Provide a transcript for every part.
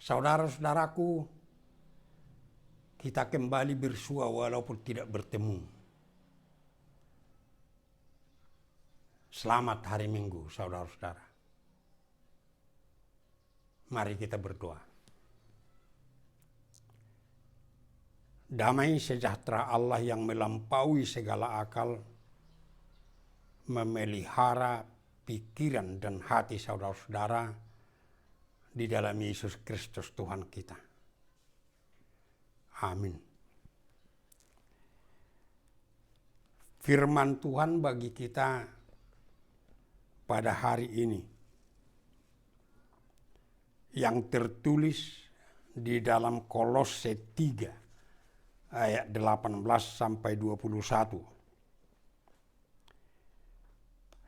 Saudara-saudaraku, kita kembali bersua walaupun tidak bertemu. Selamat hari Minggu, saudara-saudara. Mari kita berdoa. Damai sejahtera Allah yang melampaui segala akal, memelihara pikiran dan hati saudara-saudara di dalam Yesus Kristus Tuhan kita. Amin. Firman Tuhan bagi kita pada hari ini yang tertulis di dalam Kolose 3 ayat 18 sampai 21.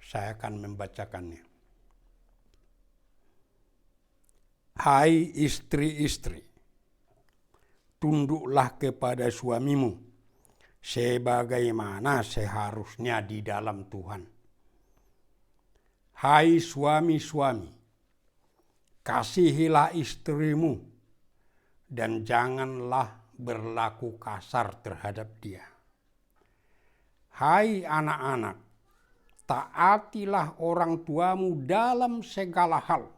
Saya akan membacakannya. Hai istri-istri, tunduklah kepada suamimu sebagaimana seharusnya di dalam Tuhan. Hai suami-suami, kasihilah istrimu dan janganlah berlaku kasar terhadap dia. Hai anak-anak, taatilah orang tuamu dalam segala hal,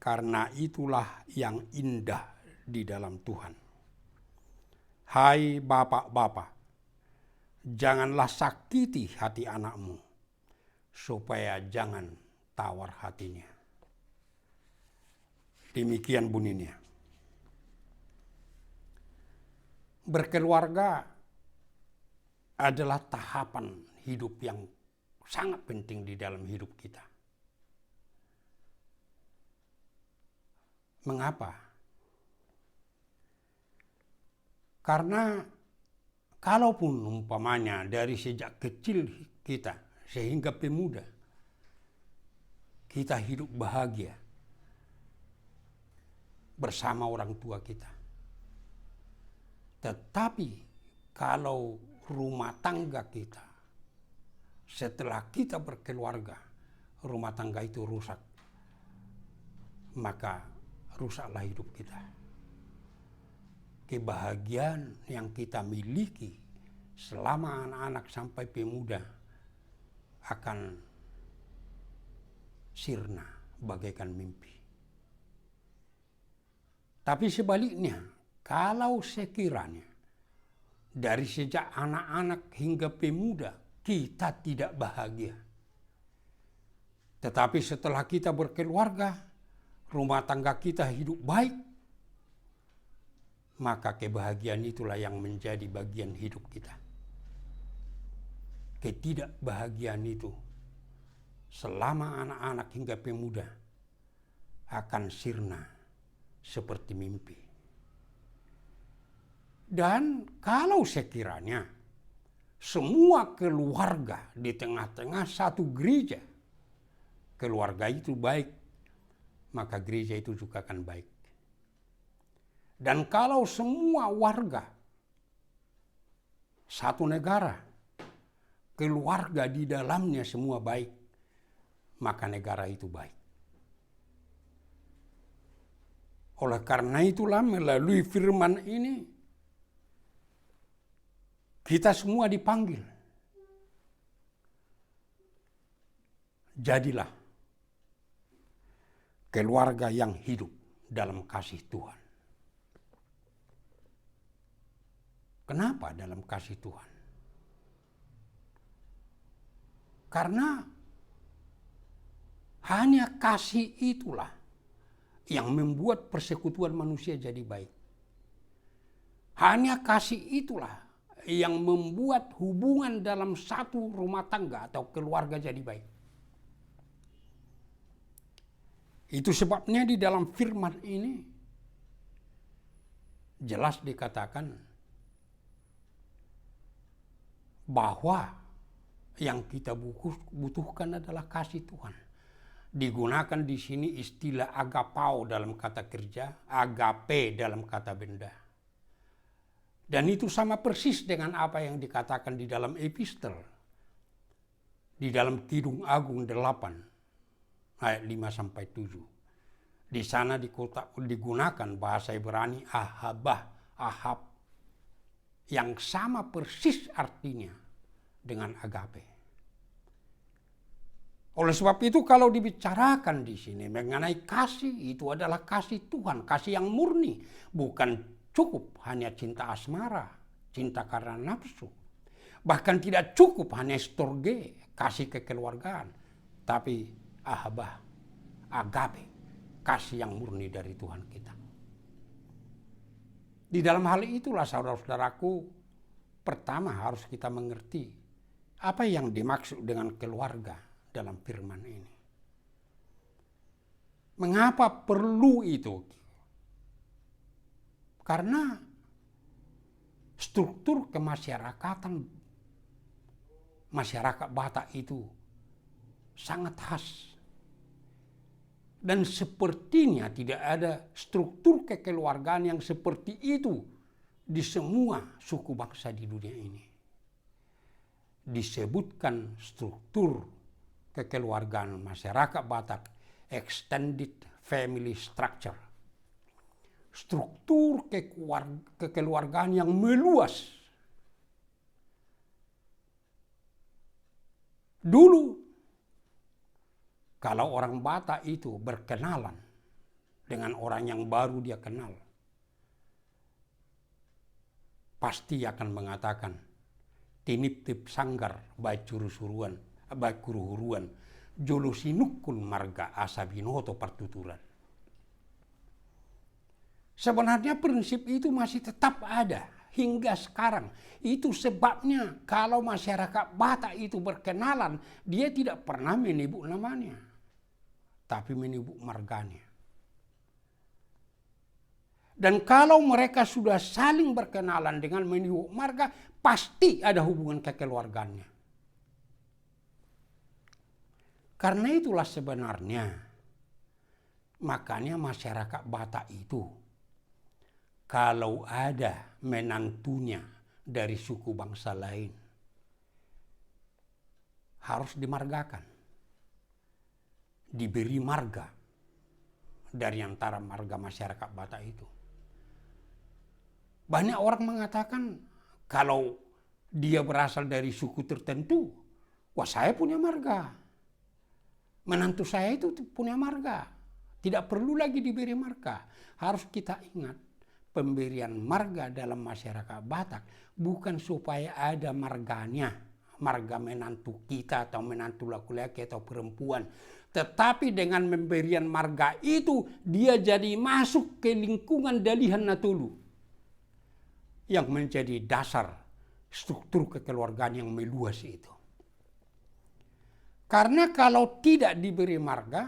karena itulah yang indah di dalam Tuhan. Hai bapak-bapak, janganlah sakiti hati anakmu, supaya jangan tawar hatinya. Demikian bunyinya. Berkeluarga adalah tahapan hidup yang sangat penting di dalam hidup kita. Mengapa? Karena kalaupun umpamanya dari sejak kecil kita sehingga pemuda, kita hidup bahagia bersama orang tua kita. Tetapi kalau rumah tangga kita, setelah kita berkeluarga, rumah tangga itu rusak, maka rusaklah hidup kita. Kebahagiaan yang kita miliki selama anak-anak sampai pemuda akan sirna bagaikan mimpi. Tapi sebaliknya, kalau sekiranya dari sejak anak-anak hingga pemuda kita tidak bahagia, tetapi setelah kita berkeluarga, rumah tangga kita hidup baik, maka kebahagiaan itulah yang menjadi bagian hidup kita. Ketidakbahagiaan itu selama anak-anak hingga pemuda akan sirna seperti mimpi. Dan kalau sekiranya semua keluarga di tengah-tengah satu gereja, keluarga itu baik, maka gereja itu juga akan baik. Dan kalau semua warga satu negara, keluarga di dalamnya semua baik, maka negara itu baik. Oleh karena itulah melalui firman ini, kita semua dipanggil. Jadilah keluarga yang hidup dalam kasih Tuhan. Kenapa dalam kasih Tuhan? Karena hanya kasih itulah yang membuat persekutuan manusia jadi baik. Hanya kasih itulah yang membuat hubungan dalam satu rumah tangga atau keluarga jadi baik. Itu sebabnya di dalam firman ini jelas dikatakan bahwa yang kita butuhkan adalah kasih Tuhan. Digunakan di sini istilah agapao dalam kata kerja, agape dalam kata benda. Dan itu sama persis dengan apa yang dikatakan di dalam epistel, di dalam Kidung Agung 8 ayat 5-7. Di sana digunakan bahasa Ibrani Ahab, yang sama persis artinya dengan agape. Oleh sebab itu kalau dibicarakan di sini mengenai kasih, itu adalah kasih Tuhan, kasih yang murni, bukan cukup hanya cinta asmara, cinta karena nafsu. Bahkan tidak cukup hanya storge, kasih kekeluargaan, tapi agape, kasih yang murni dari Tuhan kita. Di dalam hal itulah saudara-saudaraku, pertama harus kita mengerti apa yang dimaksud dengan keluarga dalam firman ini. Mengapa perlu itu? Karena struktur kemasyarakatan masyarakat Batak itu sangat khas. Dan sepertinya tidak ada struktur kekeluargaan yang seperti itu di semua suku bangsa di dunia ini. Disebutkan struktur kekeluargaan masyarakat Batak, extended family structure. Struktur kekeluargaan yang meluas. Dulu, kalau orang Batak itu berkenalan dengan orang yang baru dia kenal, pasti akan mengatakan, tinip tip sanggar bacurusuruan, bakuruhuruan, jolosinukun marga asabinoto partuturan. Sebenarnya prinsip itu masih tetap ada hingga sekarang. Itu sebabnya kalau masyarakat Batak itu berkenalan, dia tidak pernah menyebut namanya, tapi menyebut marganya. Dan kalau mereka sudah saling berkenalan dengan menyebut marga, pasti ada hubungan kekeluargaannya. Karena itulah sebenarnya, makanya masyarakat Batak itu, kalau ada menantunya dari suku bangsa lain, harus dimargakan. Diberi marga dari antara marga masyarakat Batak itu. Banyak orang mengatakan kalau dia berasal dari suku tertentu, wah saya punya marga. Menantu saya itu punya marga. Tidak perlu lagi diberi marga. Harus kita ingat, pemberian marga dalam masyarakat Batak bukan supaya ada marganya, marga menantu kita atau menantu laki-laki atau perempuan. Tetapi dengan pemberian marga itu, dia jadi masuk ke lingkungan Dalihan Natolu, yang menjadi dasar struktur kekeluargaan yang meluas itu. Karena kalau tidak diberi marga,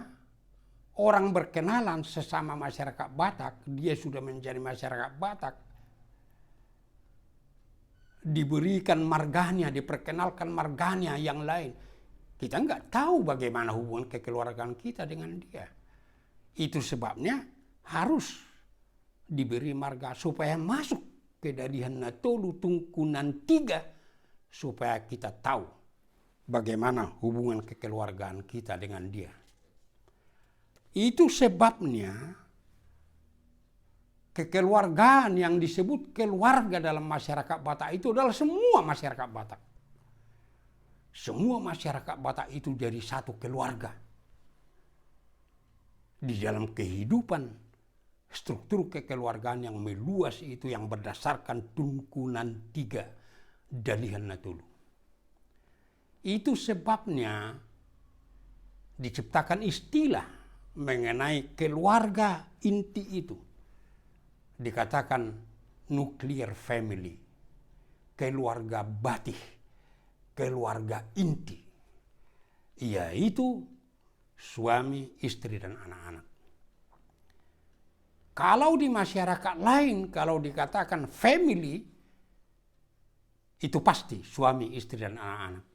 orang berkenalan sesama masyarakat Batak, dia sudah menjadi masyarakat Batak, diberikan marganya, diperkenalkan marganya yang lain, kita nggak tahu bagaimana hubungan kekeluargaan kita dengan dia. Itu sebabnya harus diberi marga supaya masuk ke Dalihan Natolu Tungkunan 3, supaya kita tahu bagaimana hubungan kekeluargaan kita dengan dia. Itu sebabnya kekeluargaan yang disebut keluarga dalam masyarakat Batak itu adalah semua masyarakat Batak. Semua masyarakat Batak itu jadi satu keluarga. Di dalam kehidupan struktur kekeluargaan yang meluas itu yang berdasarkan Tungkunan 3 Dalihan Natolu. Itu sebabnya diciptakan istilah mengenai keluarga inti itu. Dikatakan nuclear family, keluarga batih, keluarga inti. Yaitu suami, istri, dan anak-anak. Kalau di masyarakat lain, kalau dikatakan family, itu pasti suami, istri, dan anak-anak.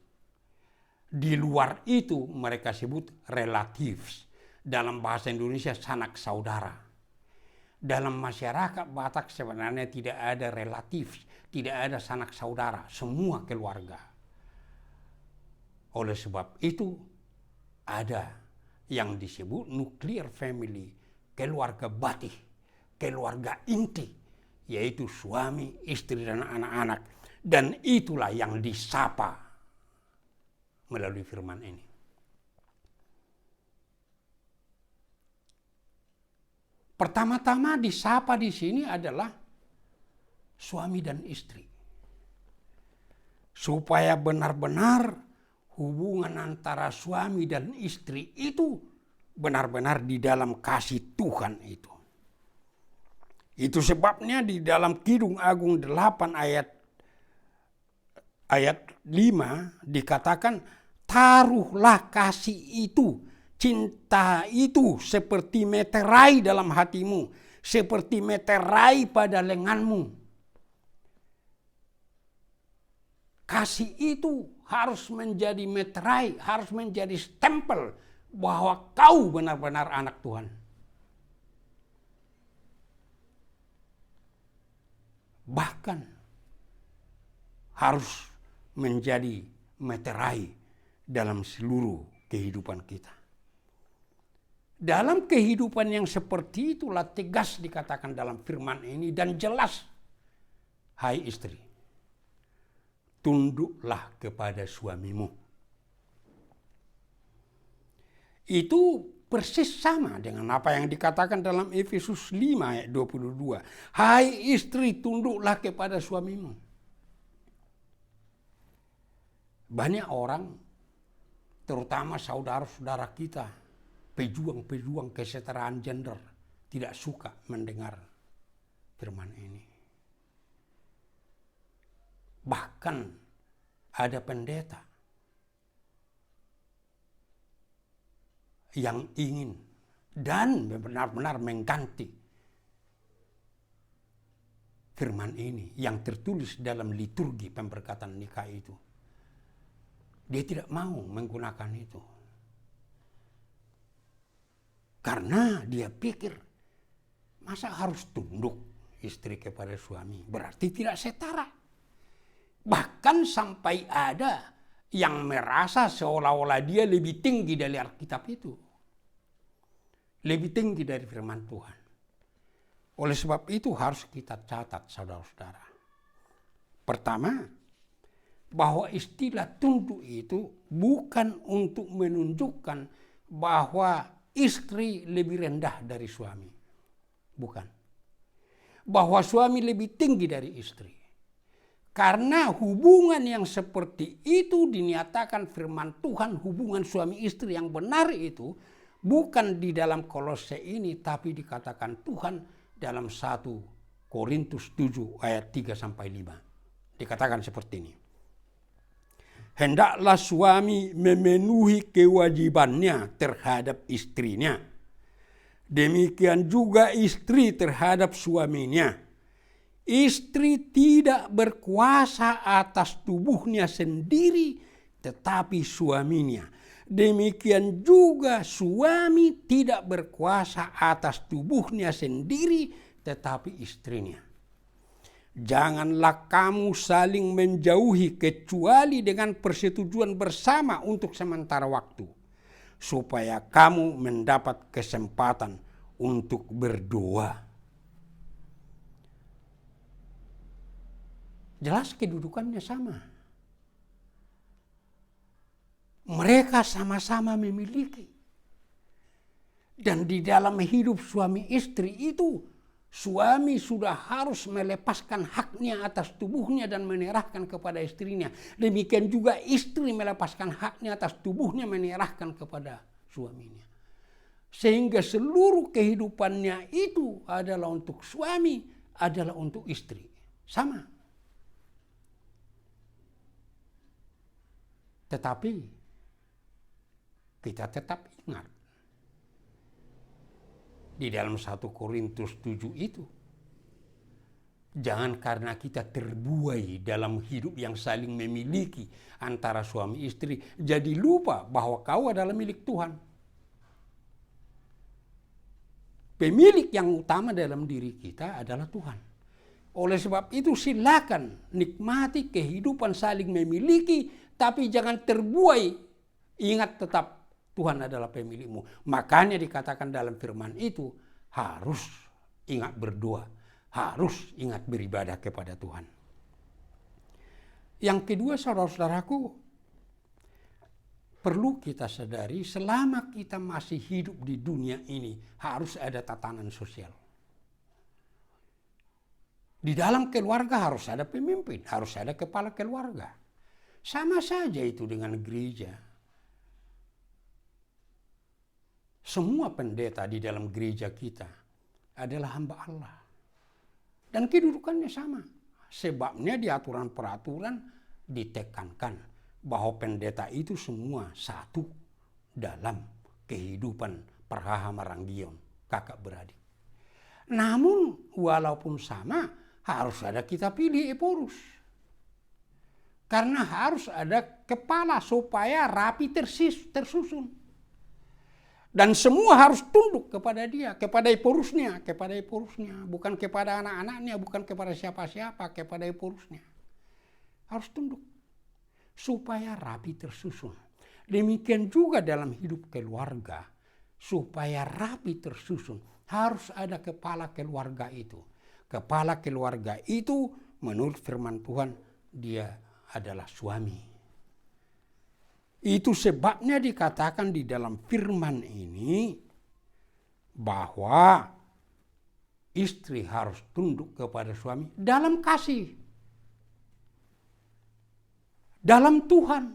Di luar itu mereka sebut relatives. Dalam bahasa Indonesia sanak saudara. Dalam masyarakat Batak sebenarnya tidak ada relatives, tidak ada sanak saudara, semua keluarga. Oleh sebab itu ada yang disebut nuclear family, keluarga batih, keluarga inti, yaitu suami, istri, dan anak-anak. Dan itulah yang disapa melalui firman ini. Pertama-tama disapa di sini adalah suami dan istri. Supaya benar-benar hubungan antara suami dan istri itu benar-benar di dalam kasih Tuhan itu. Itu sebabnya di dalam Kidung Agung 8 ayat 5 dikatakan, taruhlah kasih itu, cinta itu seperti meterai dalam hatimu, seperti meterai pada lenganmu. Kasih itu harus menjadi meterai, harus menjadi stempel bahwa kau benar-benar anak Tuhan. Bahkan harus menjadi meterai dalam seluruh kehidupan kita. Dalam kehidupan yang seperti itulah tegas dikatakan dalam firman ini dan jelas, hai istri, tunduklah kepada suamimu. Itu persis sama dengan apa yang dikatakan dalam Efesus 5 ayat 22. Hai istri, tunduklah kepada suamimu. Banyak orang, terutama saudara-saudara kita, pejuang-pejuang kesetaraan gender, tidak suka mendengar firman ini. Bahkan ada pendeta yang ingin dan benar-benar mengganti firman ini yang tertulis dalam liturgi pemberkatan nikah itu. Dia tidak mau menggunakan itu. Karena dia pikir, masa harus tunduk istri kepada suami? Berarti tidak setara. Bahkan sampai ada yang merasa seolah-olah dia lebih tinggi dari Alkitab itu. Lebih tinggi dari firman Tuhan. Oleh sebab itu harus kita catat, saudara-saudara. Pertama, bahwa istilah tunduk itu bukan untuk menunjukkan bahwa istri lebih rendah dari suami. Bukan. Bahwa suami lebih tinggi dari istri. Karena hubungan yang seperti itu dinyatakan firman Tuhan, hubungan suami istri yang benar itu bukan di dalam Kolose ini, tapi dikatakan Tuhan dalam 1 Korintus 7 ayat 3-5. Dikatakan seperti ini. Hendaklah suami memenuhi kewajibannya terhadap istrinya. Demikian juga istri terhadap suaminya. Istri tidak berkuasa atas tubuhnya sendiri, tetapi suaminya. Demikian juga suami tidak berkuasa atas tubuhnya sendiri, tetapi istrinya. Janganlah kamu saling menjauhi kecuali dengan persetujuan bersama untuk sementara waktu, supaya kamu mendapat kesempatan untuk berdoa. Jelas kedudukannya sama. Mereka sama-sama memiliki. Dan di dalam hidup suami istri itu, suami sudah harus melepaskan haknya atas tubuhnya dan menyerahkan kepada istrinya. Demikian juga istri melepaskan haknya atas tubuhnya, menyerahkan kepada suaminya. Sehingga seluruh kehidupannya itu adalah untuk suami, adalah untuk istri. Sama. Tetapi kita tetap ingat di dalam 1 Korintus 7 itu, jangan karena kita terbuai dalam hidup yang saling memiliki antara suami istri, jadi lupa bahwa kau adalah milik Tuhan. Pemilik yang utama dalam diri kita adalah Tuhan. Oleh sebab itu silakan nikmati kehidupan saling memiliki, tapi jangan terbuai. Ingat tetap Tuhan adalah pemilikmu. Makanya dikatakan dalam firman itu, harus ingat berdoa, harus ingat beribadah kepada Tuhan. Yang kedua, saudara-saudaraku, perlu kita sadari selama kita masih hidup di dunia ini harus ada tatanan sosial. Di dalam keluarga harus ada pemimpin, harus ada kepala keluarga. Sama saja itu dengan gereja. Semua pendeta di dalam gereja kita adalah hamba Allah. Dan kedudukannya sama. Sebabnya di aturan-peraturan ditekankan bahwa pendeta itu semua satu dalam kehidupan Praha Maranggion, kakak beradik. Namun walaupun sama, harus ada kita pilih Eporus. Karena harus ada kepala supaya rapi tersusun. Dan semua harus tunduk kepada dia, kepada Eporusnya, bukan kepada anak-anaknya, bukan kepada siapa-siapa, kepada Eporusnya. Harus tunduk supaya rapi tersusun. Demikian juga dalam hidup keluarga, supaya rapi tersusun, harus ada kepala keluarga itu. Kepala keluarga itu menurut firman Tuhan dia adalah suami. Itu sebabnya dikatakan di dalam firman ini bahwa istri harus tunduk kepada suami dalam kasih, dalam Tuhan.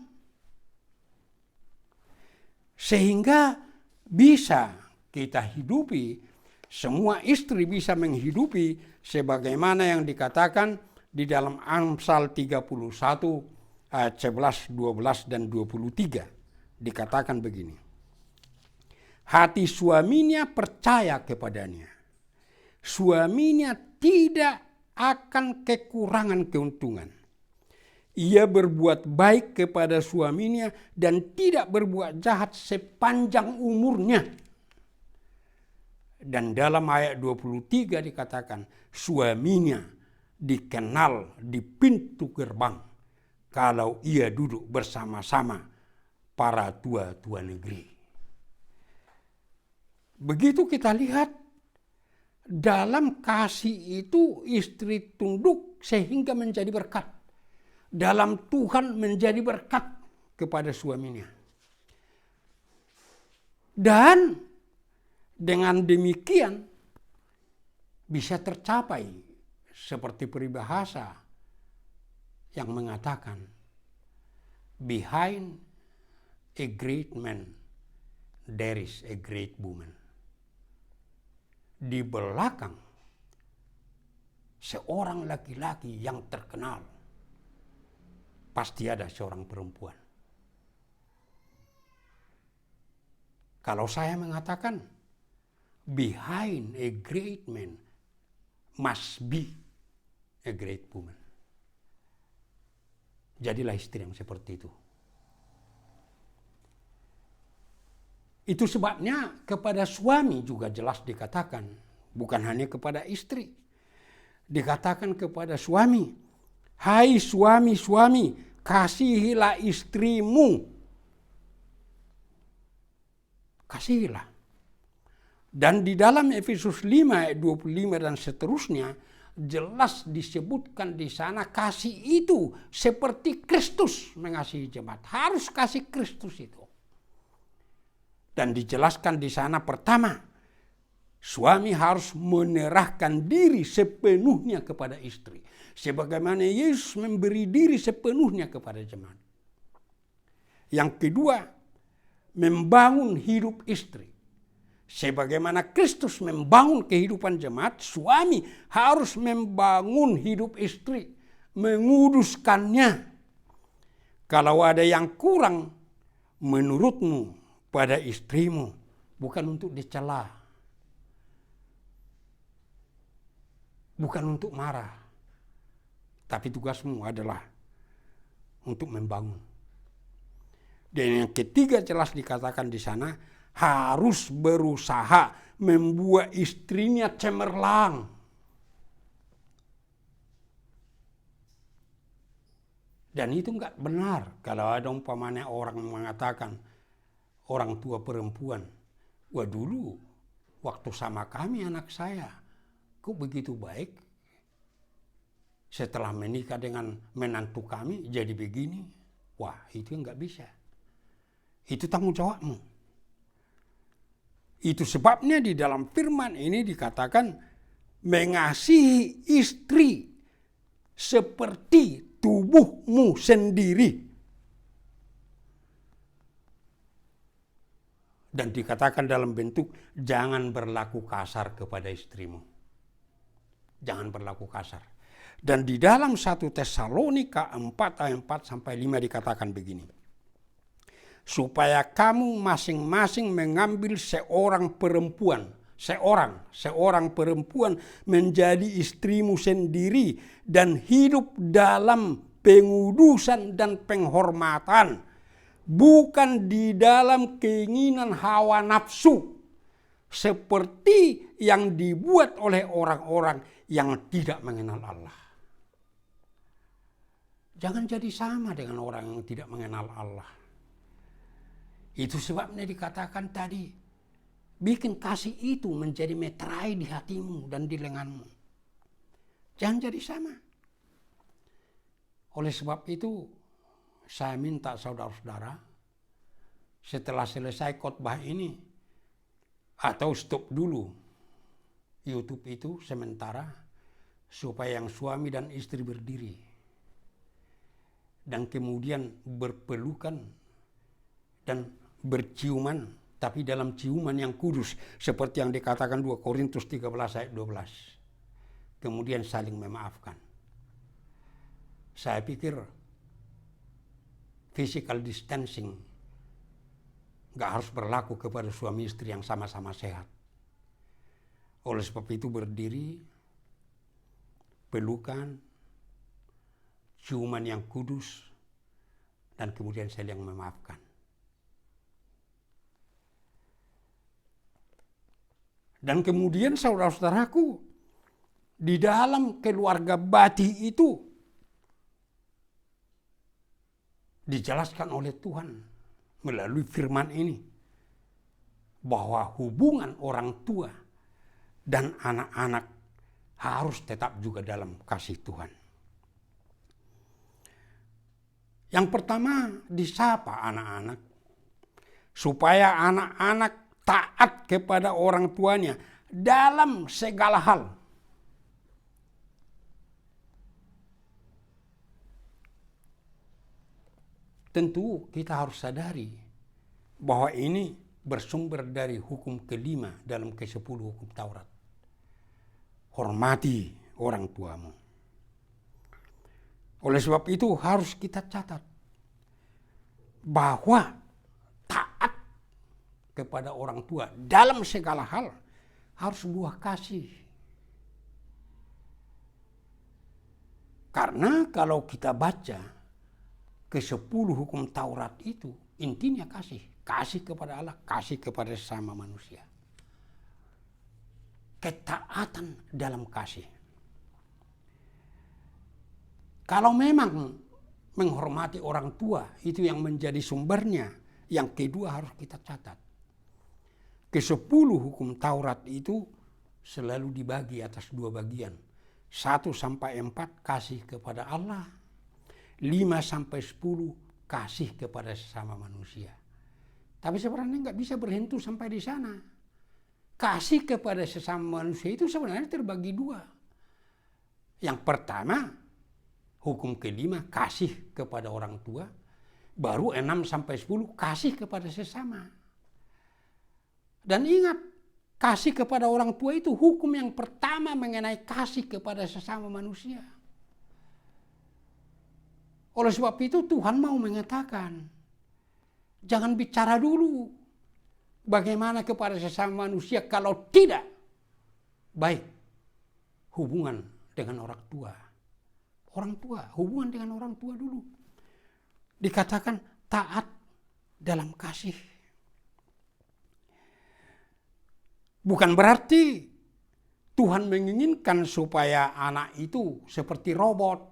Sehingga bisa kita hidupi, semua istri bisa menghidupi sebagaimana yang dikatakan di dalam Amsal 31 ayat 11, 12, dan 23. Dikatakan begini. Hati suaminya percaya kepadanya. Suaminya tidak akan kekurangan keuntungan. Ia berbuat baik kepada suaminya dan tidak berbuat jahat sepanjang umurnya. Dan dalam ayat 23 dikatakan, suaminya dikenal di pintu gerbang kalau ia duduk bersama-sama para tua-tua negeri. Begitu kita lihat, dalam kasih itu istri tunduk sehingga menjadi berkat. Dalam Tuhan menjadi berkat kepada suaminya. Dan dengan demikian bisa tercapai seperti peribahasa yang mengatakan, behind a great man there is a great woman. Di belakang seorang laki-laki yang terkenal pasti ada seorang perempuan. Kalau saya mengatakan behind a great man must be a great woman. Jadilah istri yang seperti itu. Itu sebabnya kepada suami juga jelas dikatakan, bukan hanya kepada istri. Dikatakan kepada suami, hai suami-suami, kasihilah istrimu. Kasihilah. Dan di dalam Efesus 5 ayat 25 dan seterusnya, jelas disebutkan di sana kasih itu seperti Kristus mengasihi jemaat. Harus kasih Kristus itu. Dan dijelaskan di sana pertama, suami harus menyerahkan diri sepenuhnya kepada istri. Sebagaimana Yesus memberi diri sepenuhnya kepada jemaat. Yang kedua, membangun hidup istri. Sebagaimana Kristus membangun kehidupan jemaat, suami harus membangun hidup istri, menguduskannya. Kalau ada yang kurang menurutmu pada istrimu, bukan untuk dicela, bukan untuk marah, tapi tugasmu adalah untuk membangun. Dan yang ketiga jelas dikatakan di sana, harus berusaha membuat istrinya cemerlang. Dan itu enggak benar kalau ada umpamanya orang mengatakan, orang tua perempuan, wah dulu waktu sama kami anak saya, kok begitu baik? Setelah menikah dengan menantu kami jadi begini. Wah, itu nggak bisa. Itu tanggung jawabmu. Itu sebabnya di dalam firman ini dikatakan mengasihi istri seperti tubuhmu sendiri. Dan dikatakan dalam bentuk jangan berlaku kasar kepada istrimu. Jangan berlaku kasar. Dan di dalam 1 Tesalonika 4 ayat 4 sampai 5 dikatakan begini. Supaya kamu masing-masing mengambil seorang perempuan menjadi istrimu sendiri dan hidup dalam pengudusan dan penghormatan, bukan di dalam keinginan hawa nafsu seperti yang dibuat oleh orang-orang yang tidak mengenal Allah. Jangan jadi sama dengan orang yang tidak mengenal Allah. Itu sebabnya dikatakan tadi, bikin kasih itu menjadi meterai di hatimu dan di lenganmu. Jangan jadi sama. Oleh sebab itu, saya minta saudara-saudara, setelah selesai khotbah ini, atau stop dulu YouTube itu sementara, supaya yang suami dan istri berdiri. Dan kemudian berpelukan dan berciuman, tapi dalam ciuman yang kudus, seperti yang dikatakan 2 Korintus 13 ayat 12. Kemudian saling memaafkan. Saya pikir physical distancing gak harus berlaku kepada suami istri yang sama-sama sehat. Oleh sebab itu berdiri, pelukan, ciuman yang kudus, dan kemudian saling memaafkan. Dan kemudian saudara-saudaraku, di dalam keluarga Bati itu dijelaskan oleh Tuhan melalui firman ini bahwa hubungan orang tua dan anak-anak harus tetap juga dalam kasih Tuhan. Yang pertama, disapa anak-anak supaya anak-anak taat kepada orang tuanya dalam segala hal. Tentu kita harus sadari bahwa ini bersumber dari hukum kelima dalam ke-10 hukum Taurat. Hormati orang tuamu. Oleh sebab itu harus kita catat bahwa taat kepada orang tua dalam segala hal harus buah kasih. Karena kalau kita baca ke-10 hukum Taurat itu intinya kasih. Kasih kepada Allah, kasih kepada sesama manusia. Ketaatan dalam kasih. Kalau memang menghormati orang tua itu yang menjadi sumbernya, yang kedua harus kita catat. Ke-10 hukum Taurat itu selalu dibagi atas 2 bagian. 1 sampai 4 kasih kepada Allah. 5 sampai 10 kasih kepada sesama manusia. Tapi sebenarnya nggak bisa berhenti sampai di sana. Kasih kepada sesama manusia itu sebenarnya terbagi 2. Yang pertama, hukum kelima kasih kepada orang tua. Baru 6 sampai 10 kasih kepada sesama. Dan ingat, kasih kepada orang tua itu hukum yang pertama mengenai kasih kepada sesama manusia. Oleh sebab itu Tuhan mau mengatakan, jangan bicara dulu bagaimana kepada sesama manusia kalau tidak baik hubungan dengan orang tua. Orang tua, hubungan dengan orang tua dulu. Dikatakan taat dalam kasih. Bukan berarti Tuhan menginginkan supaya anak itu seperti robot.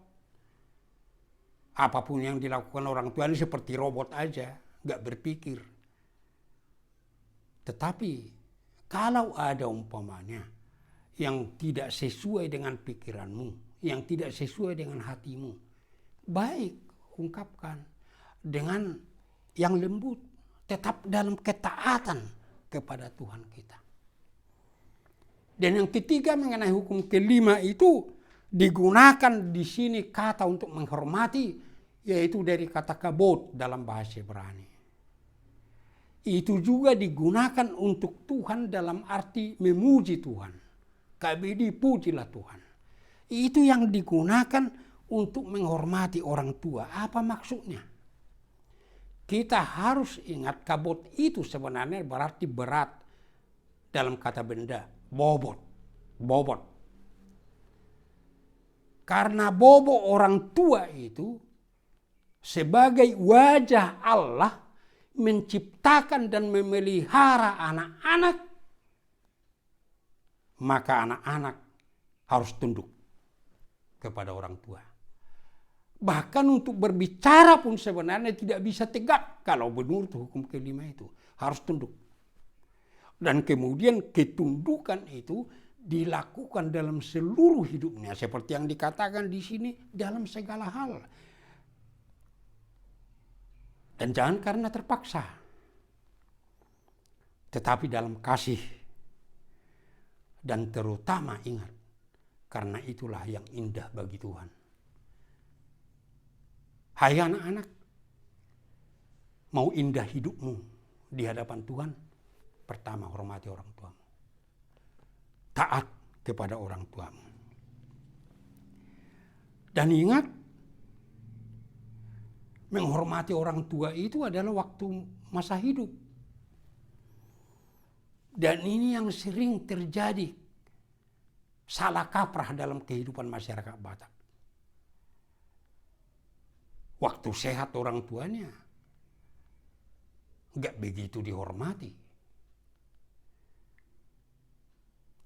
Apapun yang dilakukan orang tua ini seperti robot aja, gak berpikir. Tetapi Kalau ada umpamanya yang tidak sesuai dengan pikiranmu, yang tidak sesuai dengan hatimu, baik ungkapkan dengan yang lembut, tetap dalam ketaatan kepada Tuhan kita. Dan yang ketiga mengenai hukum kelima itu digunakan di sini kata untuk menghormati, yaitu dari kata kabod dalam bahasa Ibrani. Itu juga digunakan untuk Tuhan dalam arti memuji Tuhan. Kabedi pujilah Tuhan. Itu yang digunakan untuk menghormati orang tua. Apa maksudnya? Kita harus ingat kabod itu sebenarnya berarti berat dalam kata benda. Bobot. Karena bobot orang tua itu sebagai wajah Allah menciptakan dan memelihara anak-anak, maka anak-anak harus tunduk kepada orang tua. Bahkan untuk berbicara pun sebenarnya tidak bisa tegak kalau menurut hukum kelima itu. Harus tunduk. Dan kemudian ketundukan itu dilakukan dalam seluruh hidupnya. Seperti yang dikatakan di sini, dalam segala hal. Dan jangan karena terpaksa. Tetapi dalam kasih. Dan terutama ingat, karena itulah yang indah bagi Tuhan. Hai anak-anak, mau indah hidupmu di hadapan Tuhan, pertama hormati orang tuamu. Taat kepada orang tuamu. Dan ingat, menghormati orang tua itu adalah waktu masa hidup. Dan ini yang sering terjadi salah kaprah dalam kehidupan masyarakat Batak. Waktu sehat orang tuanya nggak begitu dihormati.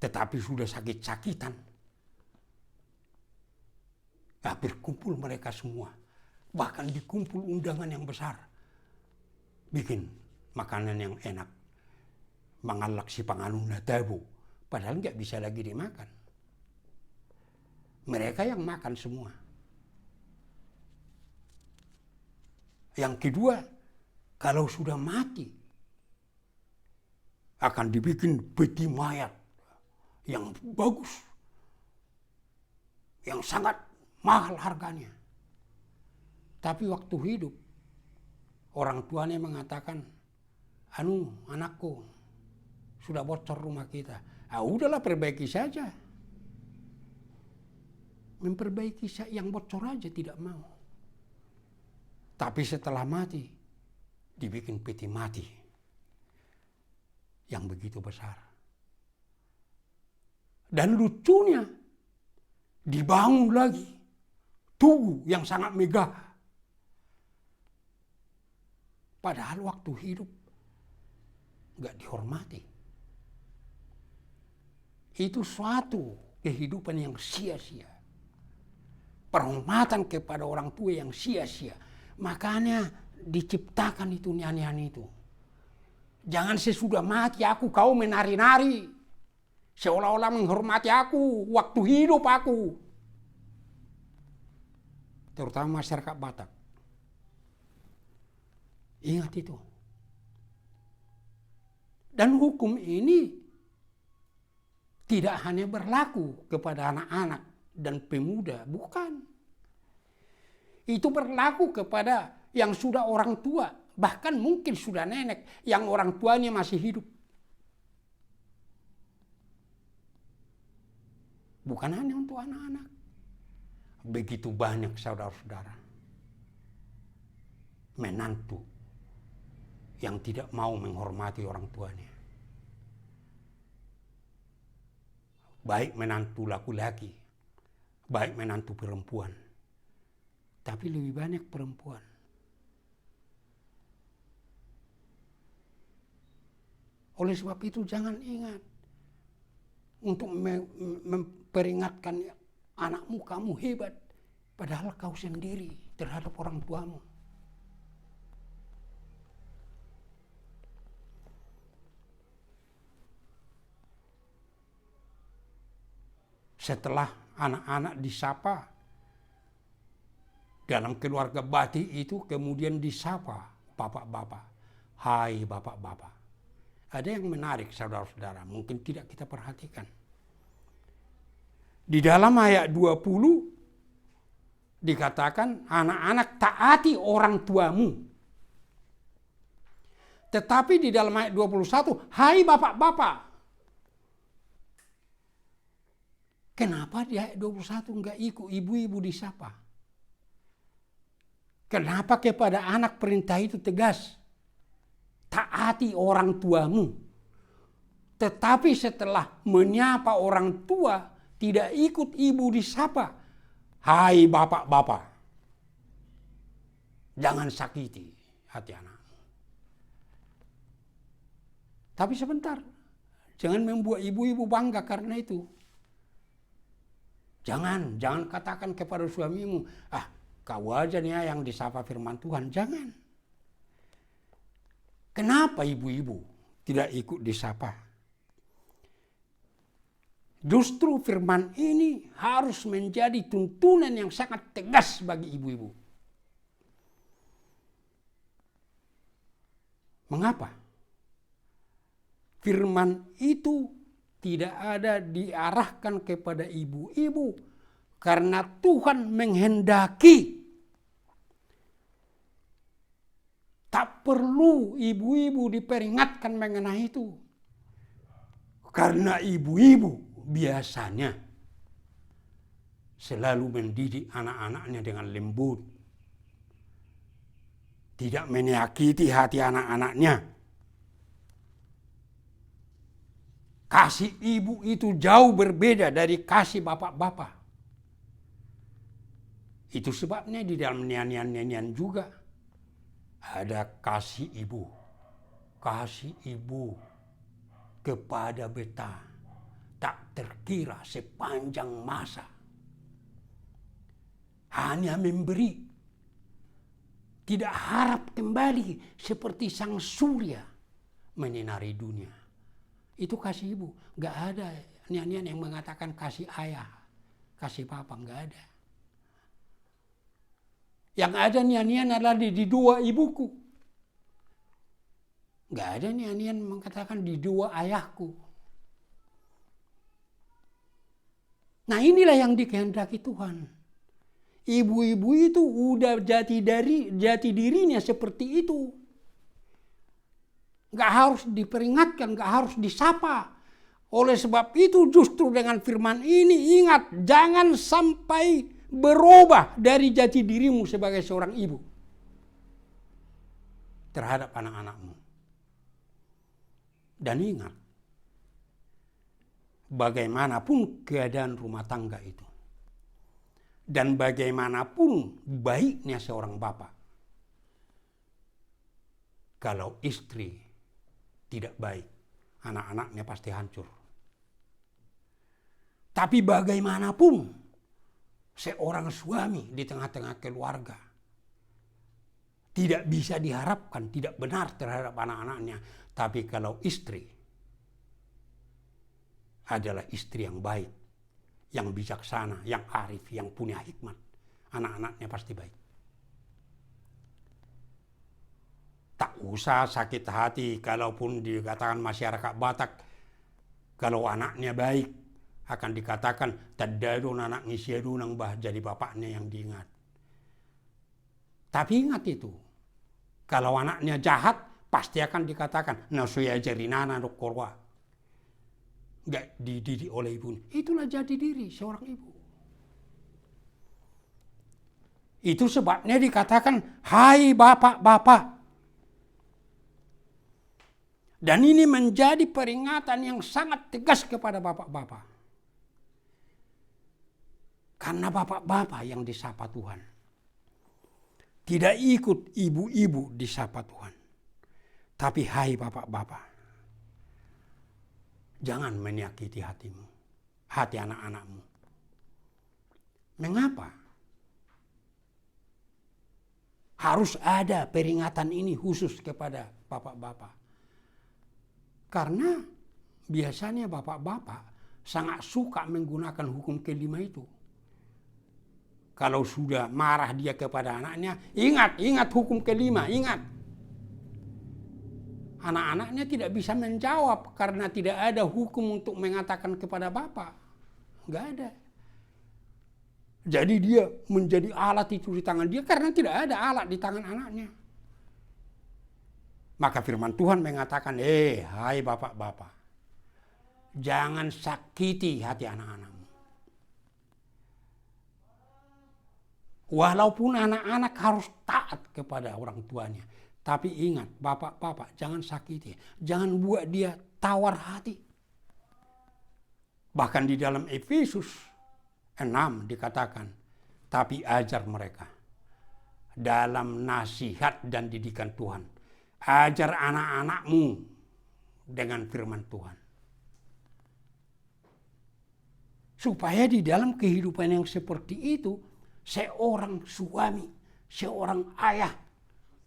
Tetapi sudah sakit-sakitan. Berkumpul mereka semua. Bahkan dikumpul undangan yang besar. Bikin makanan yang enak. Mangalak si panganun na tabo. Padahal nggak bisa lagi dimakan. Mereka yang makan semua. Yang kedua, kalau sudah mati, akan dibikin peti mayat yang bagus, yang sangat mahal harganya. Tapi waktu hidup, orang tuanya mengatakan, anakku, sudah bocor rumah kita. Udahlah perbaiki saja. Memperbaiki yang bocor aja tidak mau. Tapi setelah mati, dibikin peti mati yang begitu besar. Dan lucunya, dibangun lagi tugu yang sangat megah. Padahal waktu hidup nggak dihormati. Itu suatu kehidupan yang sia-sia. Penghormatan kepada orang tua yang sia-sia. Makanya diciptakan itu nyanyian itu. Jangan sesudah mati aku kau menari-nari. Seolah-olah menghormati aku waktu hidup aku. Terutama masyarakat Batak. Ingat itu. Dan hukum ini tidak hanya berlaku kepada anak-anak dan pemuda, bukan. Itu berlaku kepada yang sudah orang tua, bahkan mungkin sudah nenek, yang orang tuanya masih hidup. Bukan hanya untuk anak-anak. Begitu banyak saudara-saudara. Menantu yang tidak mau menghormati orang tuanya. Baik menantu laki-laki, baik menantu perempuan. Tapi lebih banyak perempuan. Oleh sebab itu jangan ingat untuk memperingatkan anakmu kamu hebat. Padahal kau sendiri terhadap orang tuamu. setelah anak-anak disapa dalam keluarga Bati itu, kemudian disapa bapak-bapak. Hai bapak-bapak. Ada yang menarik saudara-saudara, mungkin tidak kita perhatikan. Di dalam ayat 20 dikatakan anak-anak taati orang tuamu. Tetapi di dalam ayat 21, hai bapak-bapak. Kenapa di ayat 21 enggak ikut ibu-ibu disapa? Kenapa kepada anak perintah itu tegas? Taati orang tuamu. Tetapi setelah menyapa orang tua, tidak ikut ibu disapa. Hai bapak-bapak. Jangan sakiti hati anakmu. Tapi sebentar. Jangan membuat ibu-ibu bangga karena itu. Jangan katakan kepada suamimu, kau aja nih yang disapa firman Tuhan. Jangan. Kenapa ibu-ibu tidak ikut disapa? Justru firman ini harus menjadi tuntunan yang sangat tegas bagi ibu-ibu. Mengapa? Firman itu tidak ada diarahkan kepada ibu-ibu karena Tuhan menghendaki. Tak perlu ibu-ibu diperingatkan mengenai itu. Karena ibu-ibu biasanya selalu mendidik anak-anaknya dengan lembut. Tidak menyakiti hati anak-anaknya. Kasih ibu itu jauh berbeda dari kasih bapak-bapak. Itu sebabnya di dalam nyanyian-nyanyian juga ada kasih ibu kepada beta tak terkira sepanjang masa. Hanya memberi, tidak harap kembali seperti sang surya menyinari dunia. Itu kasih ibu. Gak ada nyanyian yang mengatakan kasih ayah, kasih papa, gak ada. Yang ada nyanyian adalah di dua ibuku. Gak ada nyanyian mengatakan di dua ayahku. Nah inilah yang dikehendaki Tuhan. Ibu-ibu itu udah jati dirinya seperti itu. Gak harus diperingatkan, gak harus disapa. Oleh sebab itu justru dengan firman ini ingat, jangan sampai berubah dari jati dirimu sebagai seorang ibu terhadap anak-anakmu. Dan ingat, bagaimanapun keadaan rumah tangga itu, dan bagaimanapun baiknya seorang bapak, kalau istri tidak baik, anak-anaknya pasti hancur. Tapi bagaimanapun seorang suami di tengah-tengah keluarga tidak bisa diharapkan tidak benar terhadap anak-anaknya. Tapi kalau istri adalah istri yang baik, yang bijaksana, yang arif, yang punya hikmat, anak-anaknya pasti baik. Tak usah sakit hati kalaupun dikatakan masyarakat Batak, kalau anaknya baik, akan dikatakan tadadun anak ngisiadu nang bah jadi bapaknya yang diingat. Tapi ingat itu, kalau anaknya jahat pasti akan dikatakan nasuya jarinana dokkorwa, nggak dididik oleh ibunya. Itulah jati diri seorang ibu. Itu sebabnya dikatakan hai bapak-bapak. Dan ini menjadi peringatan yang sangat tegas kepada bapak-bapak. Karena bapak-bapak yang disapa Tuhan. Tidak ikut ibu-ibu disapa Tuhan. Tapi hai bapak-bapak. Jangan menyakiti hatimu. Hati anak-anakmu. Mengapa? Harus ada peringatan ini khusus kepada bapak-bapak. Karena biasanya bapak-bapak sangat suka menggunakan hukum kelima itu. Kalau sudah marah dia kepada anaknya, ingat hukum kelima, ingat. Anak-anaknya tidak bisa menjawab karena tidak ada hukum untuk mengatakan kepada bapak. Nggak ada. Jadi dia menjadi alat itu di tangan dia karena tidak ada alat di tangan anaknya. Maka firman Tuhan mengatakan, hai bapak-bapak, jangan sakiti hati anak-anakmu. Walaupun anak-anak harus taat kepada orang tuanya. Tapi ingat, bapak-bapak, jangan sakiti. Jangan buat dia tawar hati. Bahkan di dalam Efesus 6 dikatakan, tapi ajar mereka dalam nasihat dan didikan Tuhan. Ajar anak-anakmu dengan firman Tuhan. Supaya di dalam kehidupan yang seperti itu, seorang suami, seorang ayah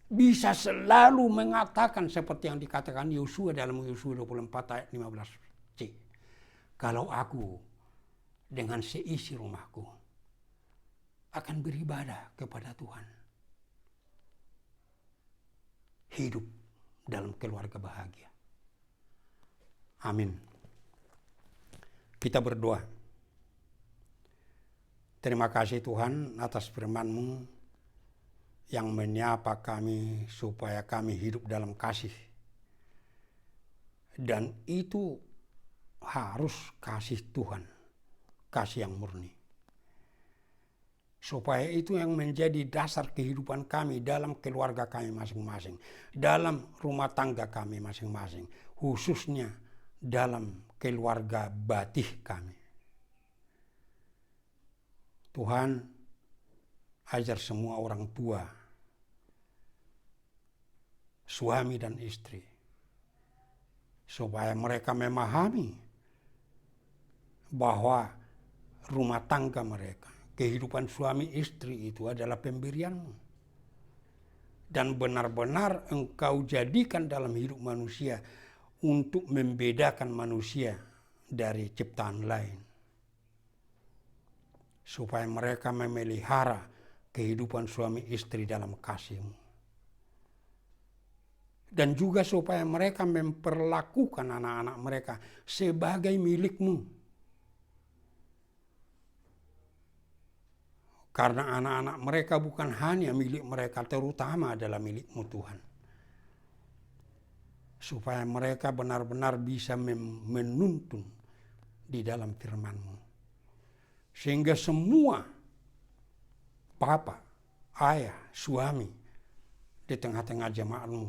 bisa selalu mengatakan seperti yang dikatakan Yosua dalam Yosua 24 ayat 15c. Kalau aku dengan seisi rumahku akan beribadah kepada Tuhan. Hidup dalam keluarga bahagia. Amin. Kita berdoa. Terima kasih Tuhan atas firman-Mu yang menyapa kami supaya kami hidup dalam kasih. Dan itu harus kasih Tuhan, kasih yang murni. Supaya itu yang menjadi dasar kehidupan kami dalam keluarga kami masing-masing. Dalam rumah tangga kami masing-masing. Khususnya dalam keluarga batih kami. Tuhan, ajar semua orang tua, suami dan istri, supaya mereka memahami bahwa rumah tangga mereka, kehidupan suami istri itu adalah pemberian-Mu. Dan benar-benar Engkau jadikan dalam hidup manusia untuk membedakan manusia dari ciptaan lain. Supaya mereka memelihara kehidupan suami istri dalam kasih-Mu. Dan juga supaya mereka memperlakukan anak-anak mereka sebagai milik-Mu. Karena anak-anak mereka bukan hanya milik mereka, terutama adalah milik-Mu Tuhan. Supaya mereka benar-benar bisa menuntun di dalam firman-Mu. Sehingga semua bapak, ayah, suami di tengah-tengah jemaat-Mu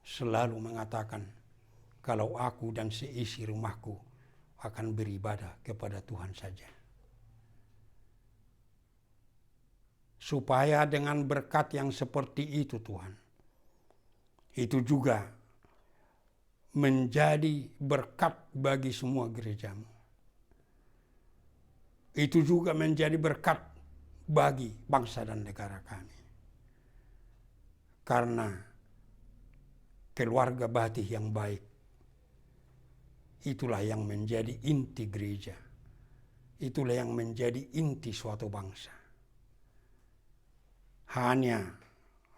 selalu mengatakan, kalau aku dan seisi rumahku akan beribadah kepada Tuhan saja. Supaya dengan berkat yang seperti itu Tuhan, itu juga menjadi berkat bagi semua gereja-Mu. Itu juga menjadi berkat bagi bangsa dan negara kami. Karena keluarga batih yang baik, itulah yang menjadi inti gereja. Itulah yang menjadi inti suatu bangsa. Hanya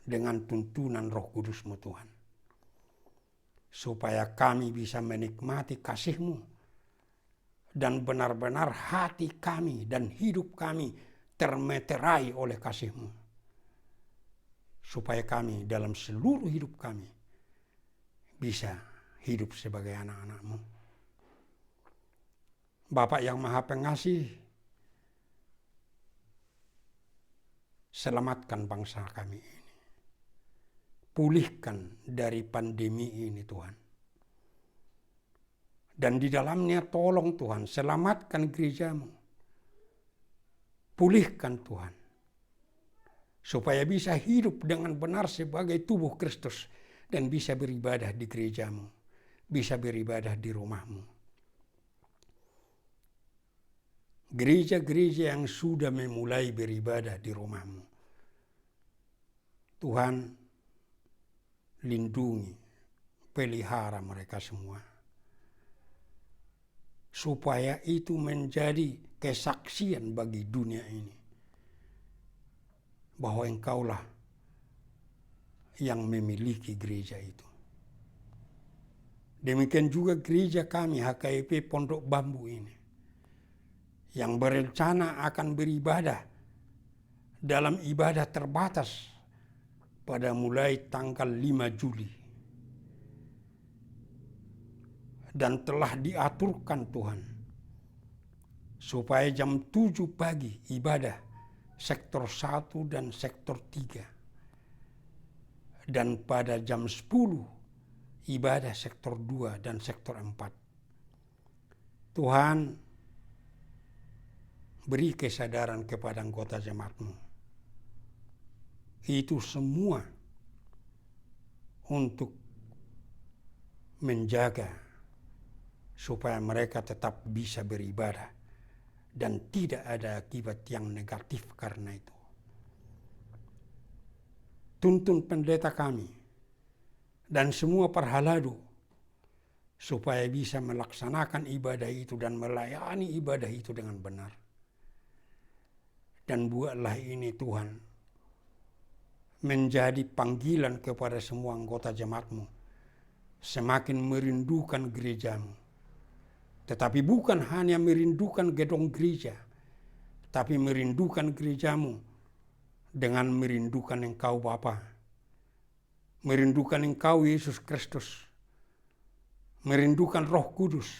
dengan tuntunan Roh Kudus-Mu Tuhan. Supaya kami bisa menikmati kasih-Mu. Dan benar-benar hati kami dan hidup kami termeterai oleh kasih-Mu. Supaya kami dalam seluruh hidup kami bisa hidup sebagai anak-anak-Mu. Bapa yang Maha Pengasih, selamatkan bangsa kami ini. Pulihkan dari pandemi ini Tuhan. Dan di dalamnya tolong Tuhan, selamatkan gereja-Mu. Pulihkan Tuhan. Supaya bisa hidup dengan benar sebagai tubuh Kristus. Dan bisa beribadah di gereja-Mu. Bisa beribadah di rumah-Mu. Gereja-gereja yang sudah memulai beribadah di rumah-Mu. Tuhan, lindungi, pelihara mereka semua. supaya itu menjadi kesaksian bagi dunia ini bahwa Engkaulah yang memiliki gereja itu. Demikian juga gereja kami HKIP Pondok Bambu ini yang berencana akan beribadah dalam ibadah terbatas pada mulai tanggal 5 Juli. Dan telah diaturkan Tuhan supaya jam 7 pagi ibadah sektor 1 dan sektor 3. Dan pada jam 10 ibadah sektor 2 dan sektor 4. Tuhan beri kesadaran kepada anggota jemaat-Mu. Itu semua untuk menjaga supaya mereka tetap bisa beribadah dan tidak ada akibat yang negatif karena itu. Tuntun pendeta kami dan semua parhaladu supaya bisa melaksanakan ibadah itu dan melayani ibadah itu dengan benar. Dan buatlah ini Tuhan menjadi panggilan kepada semua anggota jemaat-Mu semakin merindukan gereja-Mu. Tetapi bukan hanya merindukan gedung gereja, tapi merindukan gereja-Mu dengan merindukan Engkau Bapa, merindukan Engkau Yesus Kristus, merindukan Roh Kudus,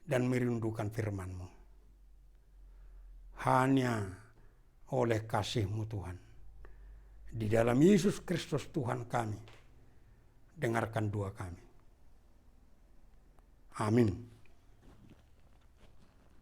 dan merindukan firman-Mu. Hanya oleh kasih-Mu Tuhan. Di dalam Yesus Kristus Tuhan kami, dengarkan doa kami. Amin.